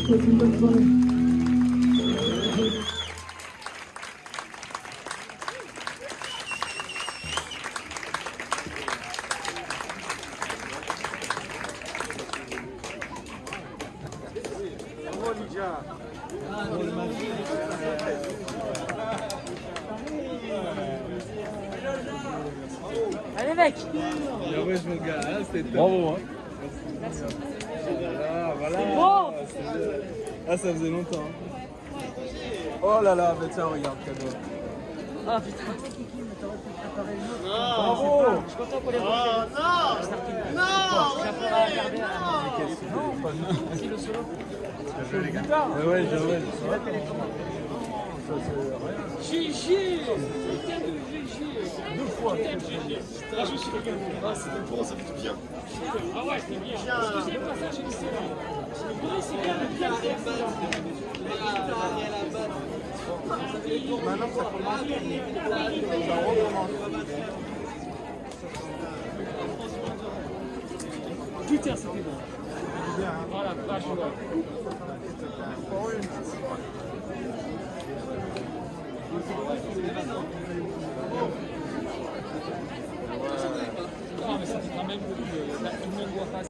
C'est une bonne soirée. Allez mec. Bien ouais mon gars, hein, c'était top. Bravo, hein. Merci. Voilà. C'est bon. Ah, ça faisait longtemps. Oh là là, bah tiens, regarde, cadeau. Ah putain. Bravo. Je suis content pour les voir. Non. J'ai un peu à regarder. Non. Si le solo. Ouais, j'ai. J'ai chié. Putain de j'ai chié. 2 fois. Putain de j'ai chié. Ah, je me suis régalé. Ah, c'était bon, ça fait du bien. Ah ouais, c'était bien. Excusez pas ça, j'ai dit c'est bon. Oui, c'est bien, le bien, c'est excellent. Maintenant, ça commence. Ça recommence. Putain, c'était bon. Bien, hein. Voilà, vache, ouais. Oh, oui. Non, mais c'était quand même une voix facile.